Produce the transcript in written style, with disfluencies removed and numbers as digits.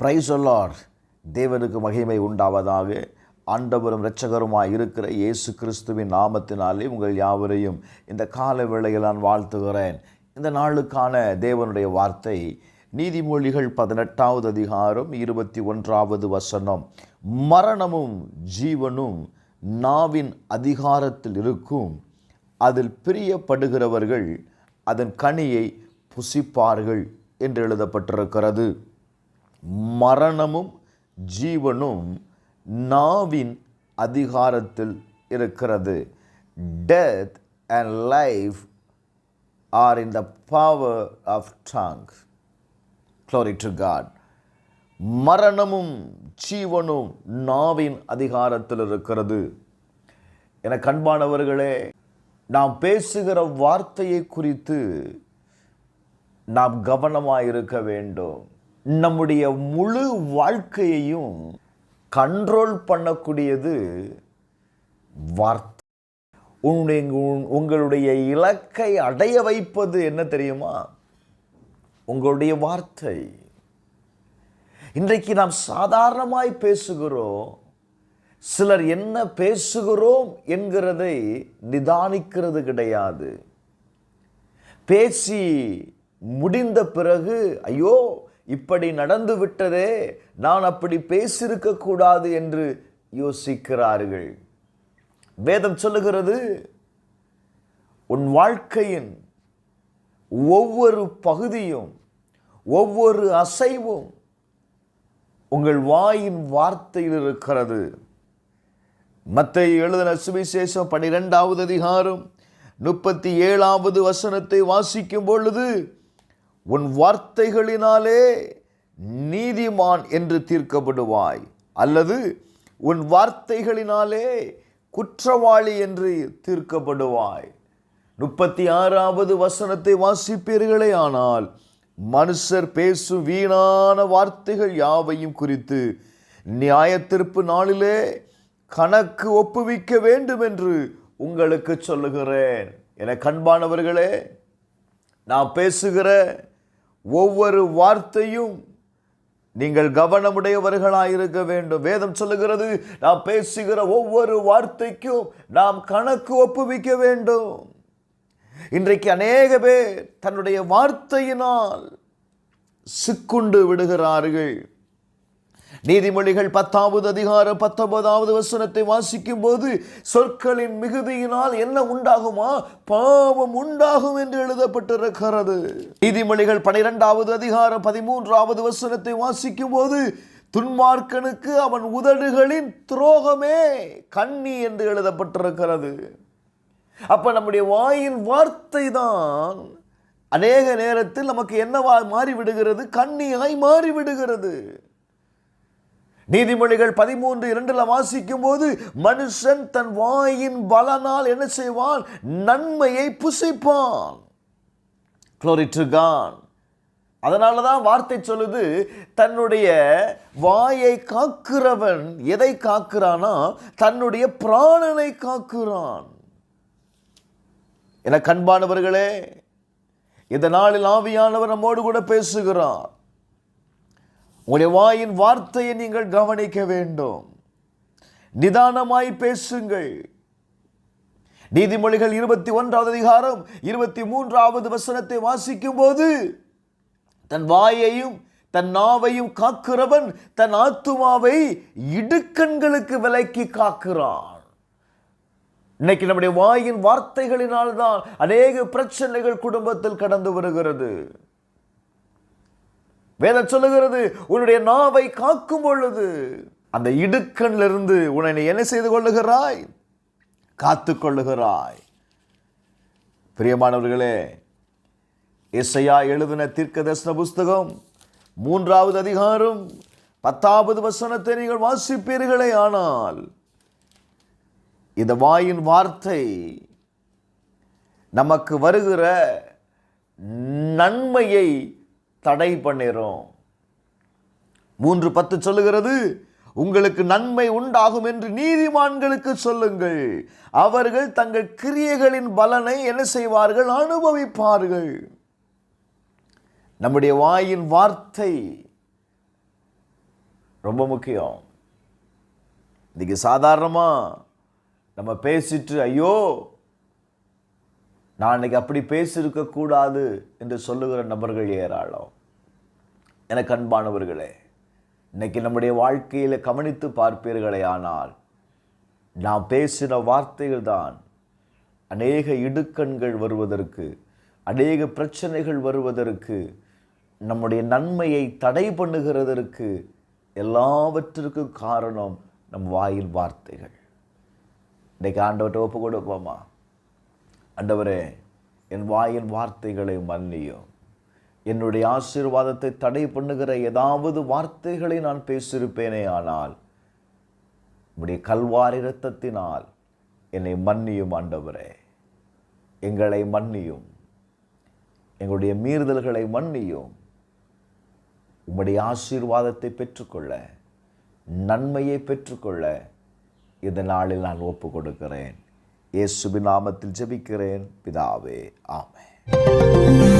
Praise the Lord. தேவனுக்கு மகிமை உண்டாவதாக. ஆண்டவரும் இரட்சகருமாய் இருக்கிற இயேசு கிறிஸ்துவின் நாமத்தினாலே உங்கள் யாவரையும் இந்த கால வேளையில் நான் வாழ்த்துகிறேன். இந்த நாளுக்கான தேவனுடைய வார்த்தை நீதிமொழிகள் 18வது அதிகாரம் 21வது வசனம். மரணமும் ஜீவனும் நாவின் அதிகாரத்தில் இருக்கும், அதில் பிரியப்படுகிறவர்கள் அதன் கனியை புசிப்பார்கள் என்று எழுதப்பட்டிருக்கிறது. மரணமும் ஜீவனும் நாவின் அதிகாரத்தில் இருக்கிறது. Death and life are in the power of tongue. Glory to God. மரணமும் ஜீவனும் நாவின் அதிகாரத்தில் இருக்கிறது. என கண்பானவர்களே, நாம் பேசுகிற வார்த்தையை குறித்து நாம் கவனமாயிருக்க வேண்டும். நம்முடைய முழு வாழ்க்கையையும் கண்ட்ரோல் பண்ணக்கூடியது வார்த்தை. உங்களுடைய இலக்கை அடைய வைப்பது என்ன தெரியுமா? உங்களுடைய வார்த்தை. இன்றைக்கு நாம் சாதாரணமாய் பேசுகிறோம். சிலர் என்ன பேசுகிறோம் என்கிறதை நிதானிக்கிறது கிடையாது. பேசி முடிந்த பிறகு ஐயோ இப்படி நடந்து விட்டதே, நான் அப்படி பேசியிருக்க கூடாது என்று யோசிக்கிறார்கள். வேதம் சொல்லுகிறது, உன் வாழ்க்கையின் ஒவ்வொரு பகுதியும் ஒவ்வொரு அசைவும் உங்கள் வாயின் வார்த்தையில் இருக்கிறது. மத்தேயு எழுதின சுவிசேஷம் 12வது அதிகாரம் 37வது வசனத்தை வாசிக்கும் பொழுது, உன் வார்த்தைகளினாலே நீதிமான் என்று தீர்க்கப்படுவாய், அல்லது உன் வார்த்தைகளினாலே குற்றவாளி என்று தீர்க்கப்படுவாய். 36வது வசனத்தை வாசிப்பீர்களே ஆனால், மனுஷர் பேசும் வீணான வார்த்தைகள் யாவையும் குறித்து நியாயத்தீர்ப்பு நாளிலே கணக்கு ஒப்புவிக்க வேண்டும் என்று உங்களுக்கு சொல்லுகிறேன். என கண்பானவர்களே, நான் பேசுகிற ஒவ்வொரு வார்த்தையும் நீங்கள் கவனமுடையவர்களாயிருக்க வேண்டும். வேதம் சொல்லுகிறது, நாம் பேசுகிற ஒவ்வொரு வார்த்தைக்கும் நாம் கணக்கு ஒப்புவிக்க வேண்டும். இன்றைக்கு அநேக பேர் தன்னுடைய வார்த்தையினால் சிக்குண்டு விடுகிறார்கள். நீதிமொழிகள் 10வது அதிகாரம் 19வது வசனத்தை வாசிக்கும் போது, சொற்களின் மிகுதியினால் என்ன உண்டாகுமா? பாவம் உண்டாகும் என்று எழுதப்பட்டிருக்கிறது. நீதிமொழிகள் 12வது அதிகாரம் 13வது வசனத்தை வாசிக்கும் போது, துன்மார்க்கனுக்கு அவன் உதடுகளின் துரோகமே கண்ணி என்று எழுதப்பட்டிருக்கிறது. அப்ப நம்முடைய வாயின் வார்த்தை தான் அநேக நேரத்தில் நமக்கு என்னவா மாறிவிடுகிறது? கண்ணியாய் மாறிவிடுகிறது. நீதிமொழிகள் 13:2 வாசிக்கும் போது, மனுஷன் தன் வாயின் பலனால் என்ன செய்வான்? நன்மையை புசிப்பான். Glory to God. அதனாலதான் வார்த்தை சொல்லுது, தன்னுடைய வாயை காக்கிறவன் எதை காக்கிறானா? தன்னுடைய பிராணனை காக்கிறான். என கண்பானவர்களே, இந்த நாளில் ஆவியானவர் நம்மோடு கூட பேசுகிறார். உங்களுடைய வாயின் வார்த்தையை நீங்கள் கவனிக்க வேண்டும். நிதானமாய் பேசுங்கள். நீதிமொழிகள் 21வது அதிகாரம் 23வது வசனத்தை வாசிக்கும் போது, தன் வாயையும் தன் நாவையும் காக்கிறவன் தன் ஆத்துமாவை இடுக்கண்களுக்கு விலக்கி காக்கிறான். இன்னைக்கு நம்முடைய வாயின் வார்த்தைகளினால் தான் அநேக பிரச்சனைகள் குடும்பத்தில் கடந்து வருகிறது. வேதம் சொல்லுகிறது, உன்னுடைய நாவை காக்கும் பொழுது அந்த இடுக்கண்ணிலிருந்து உன்னை என்ன செய்து கொள்ளுகிறாய்? காத்து கொள்ளுகிறாய். பிரியமானவர்களே, எசையா எழுதின தீர்க்கதரிசன புஸ்தகம் 3வது அதிகாரம் 10வது வசனத்தை நீங்கள் வாசிப்பீர்களே ஆனால், இந்த வாயின் வார்த்தை நமக்கு வருகிற நன்மையை தடை பண்ணிரும். 3:10 சொல்லுகிறது, உங்களுக்கு நன்மை உண்டாகும் என்று நீதிமான்களுக்கு சொல்லுங்கள், அவர்கள் தங்கள் கிரியைகளின் பலனை என்ன செய்வார்கள்? அனுபவிப்பார்கள். நம்முடைய வாயின் வார்த்தை ரொம்ப முக்கியம். இன்னைக்கு சாதாரணமாக நம்ம பேசிட்டு ஐயோ நான் இன்னைக்கு அப்படி பேசியிருக்கக்கூடாது என்று சொல்லுகிற நபர்கள் ஏராளம். எனக்கு அன்பானவர்களே, இன்னைக்கு நம்முடைய வாழ்க்கையில் கவனித்து பார்ப்பீர்களே ஆனால் நாம் பேசின வார்த்தைகள் தான் அநேக இடுக்கண்கள் வருவதற்கு, அநேக பிரச்சனைகள் வருவதற்கு, நம்முடைய நன்மையை தடை பண்ணுகிறதற்கு எல்லாவற்றிற்கும் காரணம் நம் வாயில் வார்த்தைகள். இன்றைக்கு ஆண்டவர்கிட்ட ஒப்பு கொடுப்போமா? ஆண்டவரே, என் வாயின் வார்த்தைகளை மன்னியும். என்னுடைய ஆசீர்வாதத்தை தடை பண்ணுகிற ஏதாவது வார்த்தைகளை நான் பேசியிருப்பேனே ஆனால் உம்முடைய கல்வாரி இரத்தத்தினால் என்னை மன்னியும் ஆண்டவரே. எங்களை மன்னியும், எங்களுடைய மீறுதல்களை மன்னியும். உம்முடைய ஆசீர்வாதத்தை பெற்றுக்கொள்ள, நன்மையை பெற்றுக்கொள்ள இந்த நாளில் நான் ஒப்பு கொடுக்கிறேன். இயேசுவின் நாமத்தில் ஜெபிக்கிறேன் பிதாவே, ஆமென்.